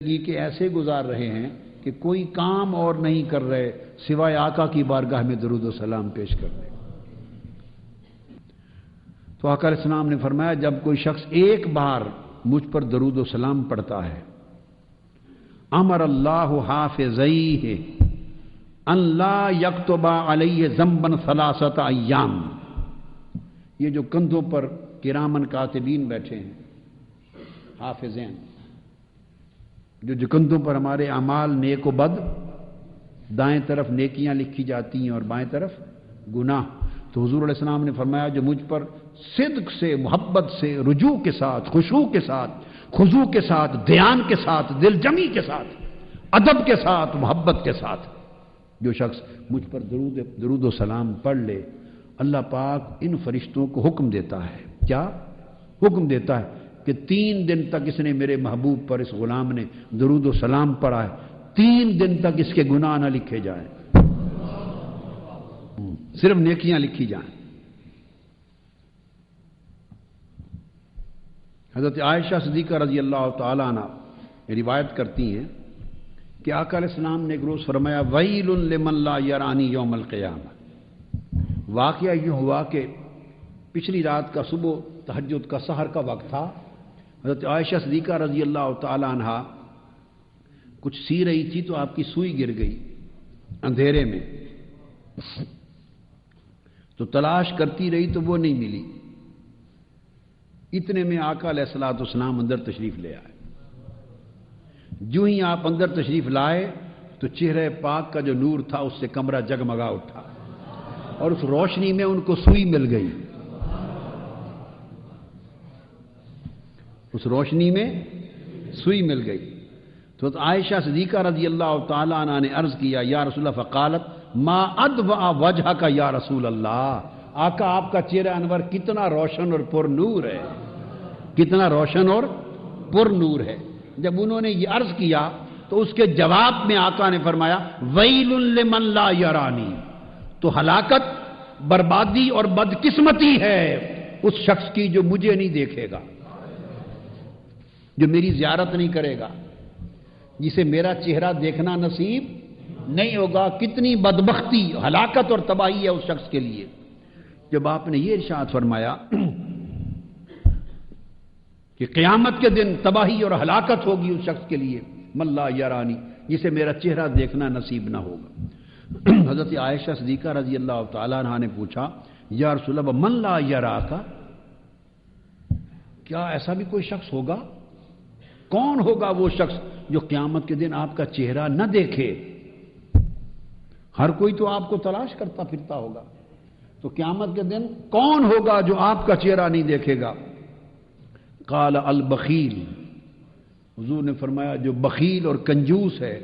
زندگی کے ایسے گزار رہے ہیں کہ کوئی کام اور نہیں کر رہے سوائے آقا کی بارگاہ میں درود و سلام پیش کرنے۔ تو آقا علیہ السلام نے فرمایا جب کوئی شخص ایک بار مجھ پر درود و سلام پڑھتا ہے امر اللہ حافظیہ ان لا یکتب علیہ ذنبا ثلاثۃ ایام، یہ جو کندھوں پر کرامن کاتبین بیٹھے ہیں حافظین، جو کندھوں پر ہمارے اعمال نیک و بد، دائیں طرف نیکیاں لکھی جاتی ہیں اور بائیں طرف گناہ، تو حضور علیہ السلام نے فرمایا جو مجھ پر صدق سے، محبت سے، رجوع کے ساتھ، خشوع کے ساتھ، خضوع کے ساتھ، دھیان کے ساتھ، دل جمی کے ساتھ، ادب کے ساتھ، محبت کے ساتھ جو شخص مجھ پر درود و سلام پڑھ لے، اللہ پاک ان فرشتوں کو حکم دیتا ہے، کیا حکم دیتا ہے کہ 3 دن تک اس نے میرے محبوب پر، اس غلام نے درود و سلام پڑھا ہے، 3 دن تک اس کے گناہ نہ لکھے جائیں، صرف نیکیاں لکھی جائیں۔ حضرت عائشہ صدیقہ رضی اللہ تعالیٰ عنہ روایت کرتی ہیں کہ آقا علیہ السلام نے ایک روز فرمایا ویل لمن لا یرانی یوم القیامہ۔ واقعہ یہ ہوا کہ پچھلی رات کا صبح تہجد کا سحر کا وقت تھا، حضرت عائشہ صدیقہ رضی اللہ تعالیٰ عنہ کچھ سی رہی تھی تو آپ کی سوئی گر گئی اندھیرے میں، تو تلاش کرتی رہی تو وہ نہیں ملی، اتنے میں آقا علیہ الصلوۃ والسلام اندر تشریف لے آئے۔ جو ہی آپ اندر تشریف لائے تو چہرے پاک کا جو نور تھا اس سے کمرہ جگمگا اٹھا اور اس روشنی میں ان کو سوئی مل گئی، اس روشنی میں سوئی مل گئی۔ تو عائشہ صدیقہ رضی اللہ تعالی عنہ نے عرض کیا یا رسول اللہ، فقالت ما ادوع وجہک یا رسول اللہ، آقا آپ کا چہرہ انور کتنا روشن اور پر نور ہے، کتنا روشن اور پر نور ہے۔ جب انہوں نے یہ عرض کیا تو اس کے جواب میں آقا نے فرمایا ویل لمن لا یرانی، تو ہلاکت، بربادی اور بدقسمتی ہے اس شخص کی جو مجھے نہیں دیکھے گا، جو میری زیارت نہیں کرے گا، جسے میرا چہرہ دیکھنا نصیب نہیں ہوگا۔ کتنی بدبختی، ہلاکت اور تباہی ہے اس شخص کے لیے۔ جب آپ نے یہ ارشاد فرمایا کہ قیامت کے دن تباہی اور ہلاکت ہوگی اس شخص کے لیے من لا یرانی، جسے میرا چہرہ دیکھنا نصیب نہ ہوگا، حضرت عائشہ صدیقہ رضی اللہ تعالیٰ عنہ نے پوچھا یا رسول اللہ من لا یراک، کیا ایسا بھی کوئی شخص ہوگا؟ کون ہوگا وہ شخص جو قیامت کے دن آپ کا چہرہ نہ دیکھے؟ ہر کوئی تو آپ کو تلاش کرتا پھرتا ہوگا، تو قیامت کے دن کون ہوگا جو آپ کا چہرہ نہیں دیکھے گا؟ قال البخیل، حضور نے فرمایا جو بخیل اور کنجوس ہے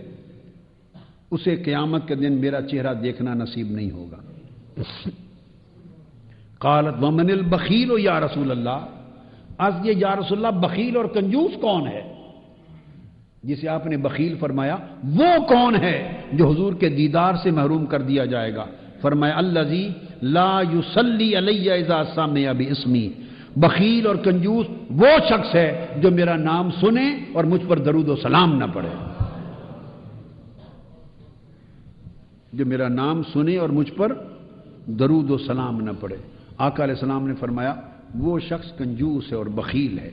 اسے قیامت کے دن میرا چہرہ دیکھنا نصیب نہیں ہوگا۔ قالت ومن البخیل یا رسول اللہ، عرض یہ یا رسول اللہ بخیل اور کنجوس کون ہے؟ جسے آپ نے بخیل فرمایا وہ کون ہے جو حضور کے دیدار سے محروم کر دیا جائے گا؟ فرمایا الذی لا یصلی علی اذا سمع باسمی، بخیل اور کنجوس وہ شخص ہے جو میرا نام سنے اور مجھ پر درود و سلام نہ پڑھے، جو میرا نام سنے اور مجھ پر درود و سلام نہ پڑھے۔ آقا علیہ السلام نے فرمایا وہ شخص کنجوس ہے اور بخیل ہے۔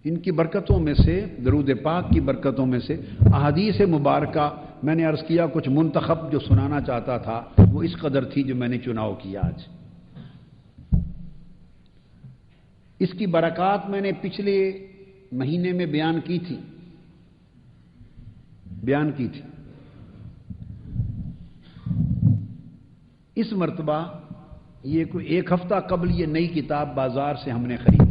ان کی برکتوں میں سے، درود پاک کی برکتوں میں سے احادیث مبارکہ میں نے عرض کیا کچھ منتخب جو سنانا چاہتا تھا وہ اس قدر تھی جو میں نے چناؤ کیا آج۔ اس کی برکات میں نے پچھلے مہینے میں بیان کی تھی۔ اس مرتبہ یہ کوئی 1 ہفتہ قبل یہ نئی کتاب بازار سے ہم نے خریدی،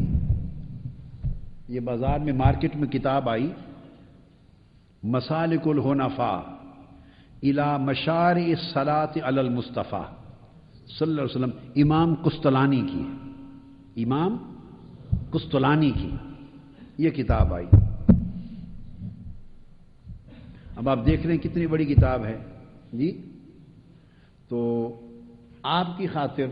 یہ بازار میں مارکیٹ میں کتاب آئی مسالک الحنفاء الی مشارع الصلاۃ علی المصطفیٰ صلی اللہ علیہ وسلم، امام قسطلانی کی، امام قسطلانی کی یہ کتاب آئی۔ اب آپ دیکھ رہے ہیں کتنی بڑی کتاب ہے جی، تو آپ کی خاطر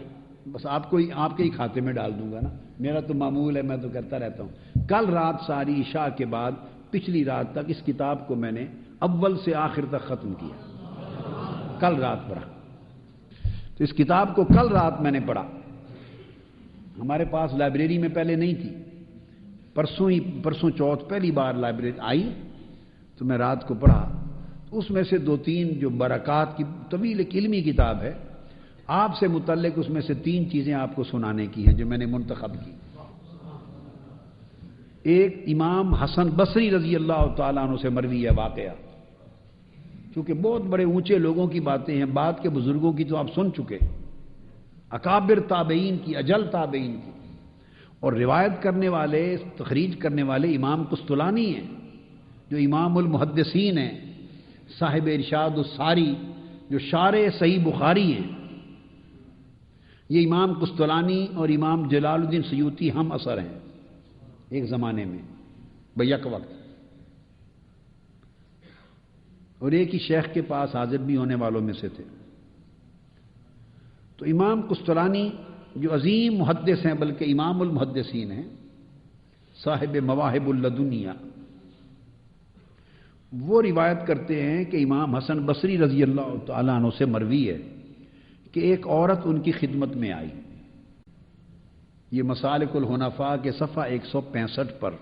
بس آپ کو آپ کے ہی کھاتے میں ڈال دوں گا نا، میرا تو معمول ہے، میں تو کرتا رہتا ہوں۔ کل رات ساری عشاء کے بعد پچھلی رات تک اس کتاب کو میں نے اول سے آخر تک ختم کیا، کل رات پڑھا۔ تو اس کتاب کو کل رات میں نے پڑھا، ہمارے پاس لائبریری میں پہلے نہیں تھی، پرسوں چوتھ پہلی بار لائبریری آئی تو میں رات کو پڑھا۔ اس میں سے 2-3 جو برکات کی طویل ایک علمی کتاب ہے، آپ سے متعلق اس میں سے 3 چیزیں آپ کو سنانے کی ہیں جو میں نے منتخب کی۔ ایک امام حسن بصری رضی اللہ تعالیٰ عنہ سے مروی ہے واقعہ، چونکہ بہت بڑے اونچے لوگوں کی باتیں ہیں، بعد کے بزرگوں کی تو آپ سن چکے، اکابر تابعین کی، اجل تابعین کی، اور روایت کرنے والے، تخریج کرنے والے امام قسطلانی ہیں جو امام المحدثین ہیں، صاحب ارشاد الساری جو شارح صحیح بخاری ہیں۔ یہ امام قسطلانی اور امام جلال الدین سیوطی ہم اثر ہیں ایک زمانے میں بیک وقت، اور ایک ہی شیخ کے پاس حاضر بھی ہونے والوں میں سے تھے۔ تو امام قسطلانی جو عظیم محدث ہیں، بلکہ امام المحدثین ہیں، صاحب مواہب اللدنیہ، وہ روایت کرتے ہیں کہ امام حسن بصری رضی اللہ تعالیٰ عنہ سے مروی ہے کہ ایک عورت ان کی خدمت میں آئی۔ یہ مسالک الحنفاء کے صفحہ 165 پر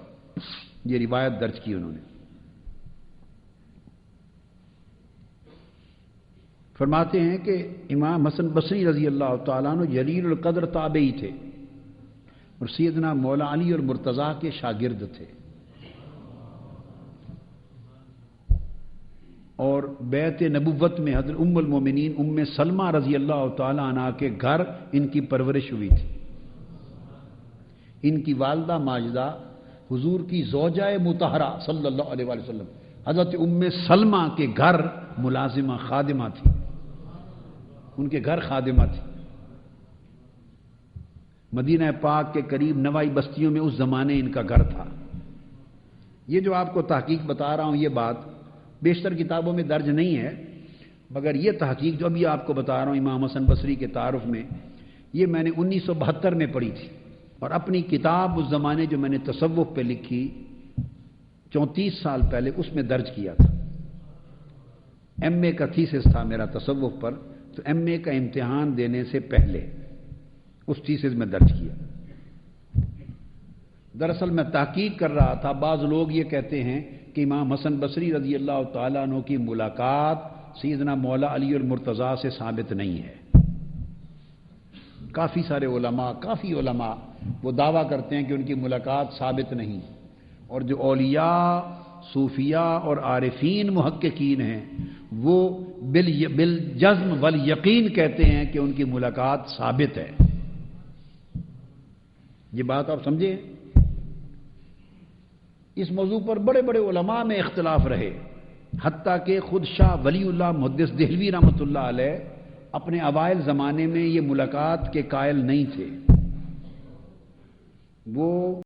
یہ روایت درج کی انہوں نے۔ فرماتے ہیں کہ امام حسن بصری رضی اللہ تعالیٰ عنہ جلیل القدر تابعی تھے اور سیدنا مولا علی اور مرتضیٰ کے شاگرد تھے، اور بیت نبوت میں حضرت ام المومنین ام سلمہ رضی اللہ تعالیٰ عنہ کے گھر ان کی پرورش ہوئی تھی۔ ان کی والدہ ماجدہ حضور کی زوجہ مطہرہ صلی اللہ علیہ وآلہ وسلم حضرت ام سلمہ کے گھر ملازمہ خادمہ تھی، ان کے گھر خادمہ تھی۔ مدینہ پاک کے قریب نوائی بستیوں میں اس زمانے ان کا گھر تھا۔ یہ جو آپ کو تحقیق بتا رہا ہوں، یہ بات بیشتر کتابوں میں درج نہیں ہے، مگر یہ تحقیق جو ابھی آپ کو بتا رہا ہوں امام حسن بصری کے تعارف میں، یہ میں نے 1972 میں پڑھی تھی، اور اپنی کتاب اس زمانے جو میں نے تصوف پہ لکھی 34 سال پہلے، اس میں درج کیا تھا۔ ایم اے کا تھیسس تھا میرا تصوف پر، تو ایم اے کا امتحان دینے سے پہلے اس تھیسس میں درج کیا۔ دراصل میں تحقیق کر رہا تھا، بعض لوگ یہ کہتے ہیں کہ امام حسن بصری رضی اللہ تعالیٰ عنہ کی ملاقات سیدنا مولا علی اور مرتضیٰ سے ثابت نہیں ہے۔ کافی سارے علماء وہ دعویٰ کرتے ہیں کہ ان کی ملاقات ثابت نہیں، اور جو اولیاء، صوفیاء اور عارفین محققین ہیں وہ بالجزم والیقین کہتے ہیں کہ ان کی ملاقات ثابت ہے۔ یہ بات آپ سمجھیں؟ اس موضوع پر بڑے بڑے علماء میں اختلاف رہے، حتیٰ کہ خود شاہ ولی اللہ محدث دہلوی رحمۃ اللہ علیہ اپنے اوائل زمانے میں یہ ملاقات کے قائل نہیں تھے۔ وہ